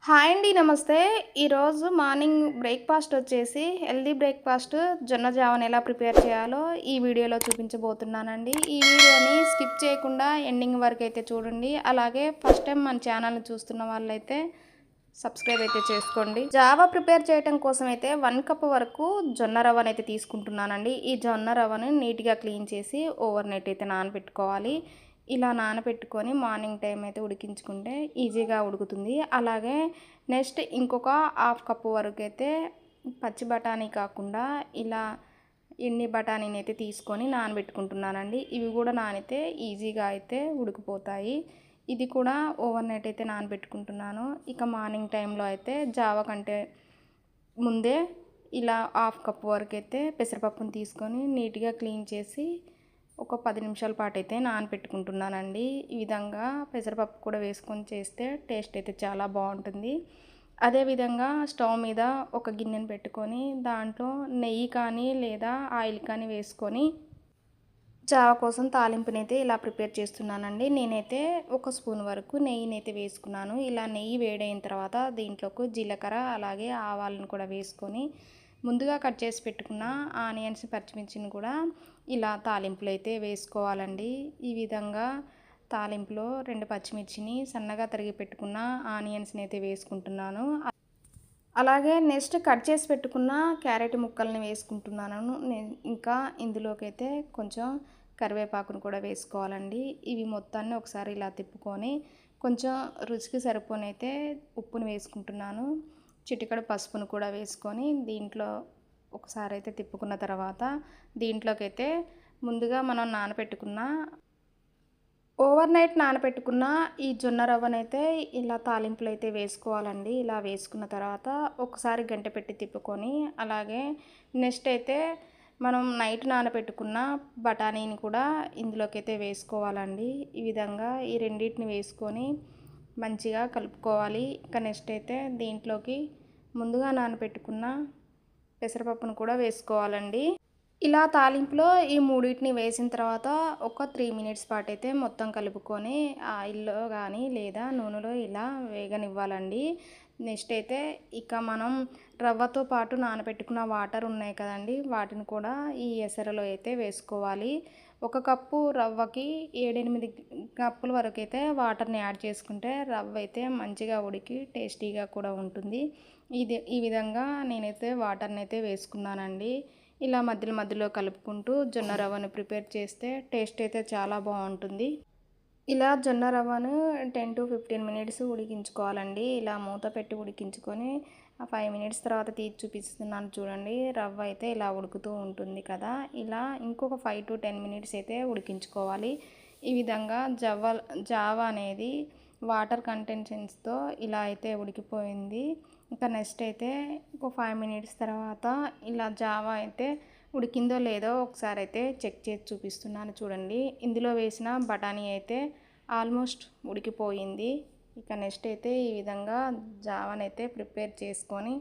Hi అండి. నమస్తే. ఈరోజు మార్నింగ్ బ్రేక్‌ఫాస్ట్ వచ్చేసి హెల్తీ బ్రేక్‌ఫాస్ట్ జొన్న జావని ఎలా ప్రిపేర్ చేయాలో ఈ వీడియోలో చూపించబోతున్నానండి. ఈ వీడియోని స్కిప్ చేయకుండా ఎండింగ్ వరకైతే చూడండి. అలాగే ఫస్ట్ టైం మన ఛానల్‌ని చూస్తున్న వాళ్ళైతే సబ్స్క్రైబ్ అయితే చేసుకోండి. జావా ప్రిపేర్ చేయడం కోసం అయితే 1 కప్ వరకు జొన్న రవ్వనైతే తీసుకుంటున్నానండి. ఈ జొన్న రవ్వని నీట్‌గా క్లీన్ చేసి ఓవర్ నైట్ అయితే నానబెట్టుకోవాలి. ఇలా నానబెట్టుకొని మార్నింగ్ టైం అయితే ఉడికించుకుంటే ఈజీగా ఉడుకుతుంది. అలాగే నెక్స్ట్ ఇంకొక హాఫ్ కప్ వరకు అయితే పచ్చి బఠానీ కాకుండా ఇలా ఎండి బఠానీని అయితే తీసుకొని నానబెట్టుకుంటున్నానండి. ఇవి కూడా నానితే ఈజీగా అయితే ఉడికిపోతాయి. ఇది కూడా ఓవర్ నైట్ అయితే నానబెట్టుకుంటున్నాను. ఇక మార్నింగ్ టైంలో అయితే జావ కంటే ముందే ఇలా హాఫ్ కప్ వరకు అయితే పెసరపప్పును తీసుకొని నీట్గా క్లీన్ చేసి ఒక 10 నిమిషాల పాటు అయితే నానబెట్టుకుంటున్నానండి. ఈ విధంగా పెసరపప్పు కూడా వేసుకొని చేస్తే టేస్ట్ అయితే చాలా బాగుంటుంది. అదేవిధంగా స్టవ్ మీద ఒక గిన్నెను పెట్టుకొని దాంట్లో నెయ్యి కానీ లేదా ఆయిల్ కానీ వేసుకొని జావ కోసం తాలింపునైతే ఇలా ప్రిపేర్ చేస్తున్నానండి. నేనైతే ఒక స్పూన్ వరకు నెయ్యినైతే వేసుకున్నాను. ఇలా నెయ్యి వేడైన తర్వాత దీంట్లోకి జీలకర్ర అలాగే ఆవాలను కూడా వేసుకొని ముందుగా కట్ చేసి పెట్టుకున్న ఆనియన్స్ పచ్చిమిర్చిని కూడా ఇలా తాలింపులో అయితే వేసుకోవాలండి. ఈ విధంగా తాలింపులో 2 పచ్చిమిర్చిని సన్నగా తరిగి పెట్టుకున్న ఆనియన్స్ని అయితే వేసుకుంటున్నాను. అలాగే నెక్స్ట్ కట్ చేసి పెట్టుకున్న క్యారెట్ ముక్కల్ని వేసుకుంటున్నాను. ఇంకా ఇందులోకైతే కొంచెం కరివేపాకును కూడా వేసుకోవాలండి. ఇవి మొత్తాన్ని ఒకసారి ఇలా తిప్పుకొని కొంచెం రుచికి సరిపోనైతే ఉప్పును వేసుకుంటున్నాను. చిటికెడు పసుపును కూడా వేసుకొని దీంట్లో ఒకసారి అయితే తిప్పుకున్న తర్వాత దీంట్లోకైతే ముందుగా మనం నానబెట్టుకున్న ఓవర్ నైట్ నానబెట్టుకున్న ఈ జొన్న రవ్వనైతే ఇలా తాలింపులో అయితే వేసుకోవాలండి. ఇలా వేసుకున్న తర్వాత ఒకసారి గంటె పెట్టి తిప్పుకొని అలాగే నెక్స్ట్ అయితే మనం నైట్ నానబెట్టుకున్న బఠానీని కూడా ఇందులోకైతే వేసుకోవాలండి. ఈ విధంగా ఈ రెండింటిని వేసుకొని మంచిగా కలుపుకోవాలి. ఇక నెక్స్ట్ అయితే దీంట్లోకి ముందుగా నానబెట్టుకున్న పెసరపప్పును కూడా వేసుకోవాలండి. ఇలా తాలింపులో ఈ మూడింటిని వేసిన తర్వాత ఒక 3 మినిట్స్ పాటు అయితే మొత్తం కలుపుకొని ఆయిల్లో కానీ లేదా నూనెలో ఇలా వేగనివ్వాలండి. నెక్స్ట్ అయితే ఇక మనం రవ్వతో పాటు నానబెట్టుకున్న వాటర్ ఉన్నాయి కదండి, వాటిని కూడా ఈ ఎసరులో అయితే వేసుకోవాలి. 1 కప్పు రవ్వకి 7-8 కప్పుల వరకు అయితే వాటర్ని యాడ్ చేసుకుంటే రవ్వ అయితే మంచిగా ఉడికి టేస్టీగా కూడా ఉంటుంది. ఈ విధంగా నేనైతే వాటర్ని అయితే వేసుకున్నానండి. ఇలా మధ్యలో మధ్యలో కలుపుకుంటూ జొన్న రవ్వను ప్రిపేర్ చేస్తే టేస్ట్ అయితే చాలా బాగుంటుంది. ఇలా జొన్న రవ్వను 10-15 మినిట్స్ ఉడికించుకోవాలండి. ఇలా మూత పెట్టి ఉడికించుకొని 5 మినిట్స్ తర్వాత తీసి చూపిస్తున్నాను చూడండి. రవ్వ అయితే ఇలా ఉడుకుతూ ఉంటుంది కదా, ఇలా ఇంకొక 5-10 మినిట్స్ అయితే ఉడికించుకోవాలి. ఈ విధంగా జావ అనేది వాటర్ కంటెన్సెన్స్తో ఇలా అయితే ఉడికిపోయింది. ఇంకా నెక్స్ట్ అయితే ఒక 5 మినిట్స్ తర్వాత ఇలా జావా అయితే ఉడికిందో లేదో ఒకసారి అయితే చెక్ చేసి చూపిస్తున్నాను చూడండి. ఇందులో వేసిన బఠానీ అయితే ఆల్మోస్ట్ ఉడికిపోయింది. ఇక నెక్స్ట్ అయితే ఈ విధంగా జావానైతే ప్రిపేర్ చేసుకొని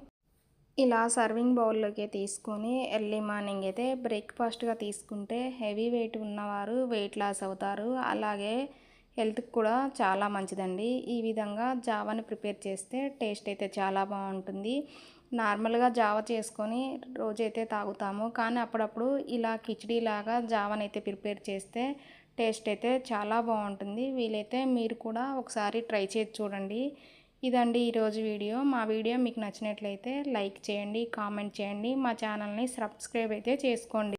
ఇలా సర్వింగ్ బౌల్లోకి తీసుకొని ఎర్లీ మార్నింగ్ అయితే బ్రేక్ఫాస్ట్గా తీసుకుంటే హెవీ వెయిట్ ఉన్నవారు వెయిట్ లాస్ అవుతారు. అలాగే హెల్త్కి కూడా చాలా మంచిదండి. ఈ విధంగా జావాని ప్రిపేర్ చేస్తే టేస్ట్ అయితే చాలా బాగుంటుంది. నార్మల్గా జావ చేసుకొని రోజైతే తాగుతాము, కానీ అప్పుడప్పుడు ఇలా కిచిడీ లాగా జావనైతే ప్రిపేర్ చేస్తే టేస్ట్ అయితే చాలా బాగుంటుంది. వీలైతే మీరు కూడా ఒకసారి ట్రై చేసి చూడండి. ఇదండి ఈరోజు వీడియో. మా వీడియో మీకు నచ్చినట్లయితే లైక్ చేయండి, కామెంట్ చేయండి, మా ఛానల్ని సబ్స్క్రైబ్ అయితే చేసుకోండి.